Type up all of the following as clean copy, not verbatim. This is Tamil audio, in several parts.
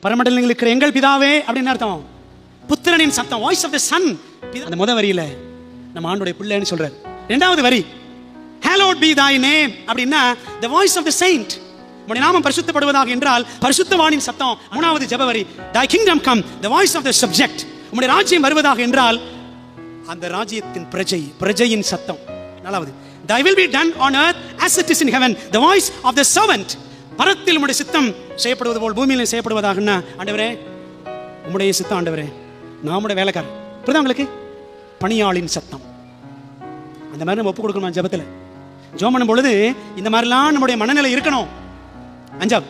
பரமண்டலங்களில் இருக்கிற எங்கள் பிதாவே அப்படின்னு அர்த்தம். புத்திரனின் சத்தம், வாய்ஸ் ஆஃப் தி சன். அந்த முத வரியில நம்ம ஆண்டோடைய பிள்ளைன்னு சொல்றாரு. இரண்டாவது வரி hallowed be thy name அப்படின்னா the voice of the saint. உம்முடைய நாமம் பரிசுத்தப்படுவதாக என்றால் பரிசுத்தவானின் சத்தம். மூணாவது ஜெப வரி thy kingdom come, the voice of the subject. உம்முடைய ராஜ்யம் வருவதாக என்றால் அந்த ராஜ்யத்தின் பிரஜையின் சத்தம். நாலாவது thy will be done on earth as it is in heaven, the voice of the servant. பரத்தில் உம்முடைய சித்தம் செய்யப்படுவது போல் பூமியிலும் செய்யப்படுவதாகன்னா ஆண்டவரே உம்முடைய சித்தம் ஆண்டவரே, நாமுடைய வேலைக்காரன். புரியுதா உங்களுக்கு? பணியாளின் சத்தம். அந்த மாதிரி நம்ம ஒப்பு கொடுக்கணும் ஜெபத்தில். ஜெபம் பண்ணும் பொழுது இந்த மாதிரிலாம் நம்முடைய மனநிலை இருக்கணும். அஞ்சாவது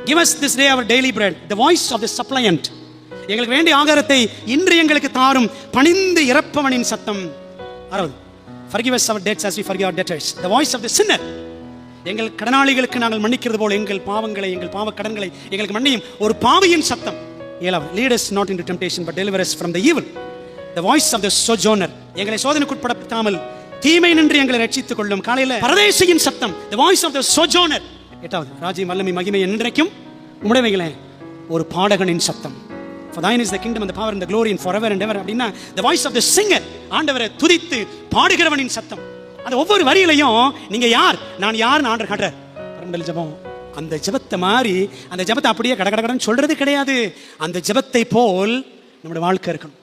give us this day our daily bread, the voice of the suppliant. எங்களுக்கு வேண்டிய ஆகாரத்தை இன்று எங்களுக்கு தாரும் பணிந்து இறப்பவனின் சத்தம். ஆறாவது forgive us our debts as we forgive our debtors, the voice of the sinner. எங்கள் கடனாளிகளுக்கு நாங்கள் மன்னிக்கிறது போல எங்கள் பாவங்களை, எங்கள் பாவ கடன்களை எங்களுக்கு மன்னியும் ஒரு பாவியின் சத்தம். ஏழாவது lead us not into temptation but deliver us from the evil, the voice of the sojourner. எங்களை சோதனைக்குட்படுத்தாமல் தீமை நின்று எங்களை ரட்சித்துக் கொள்ளும் காலையில பரதேசியின் சத்தம், the voice of the sojourner. எட்டாவது ராஜ்யம் வல்லமை மகிமை என்றைக்கும் உம்முடையவைகளே ஒரு பாடகனின் சத்தம். For thine is the kingdom and the power and the glory and forever and ever அப்படின்னா the voice of the singer, ஆண்டவரை துதித்து பாடுகிறவனின் சத்தம். அந்த ஒவ்வொரு வரியிலையும் நீங்க யார், நான் யார் ஆண்டவர் காட்டுறார். பரமண்டல ஜெபம் அந்த ஜெபத்தை மாதிரி அந்த ஜெபத்தை அப்படியே கடகடன்னு சொல்றது கிடையாது. அந்த ஜெபத்தை போல் நம்முடைய வாழ்க்கை இருக்கணும்.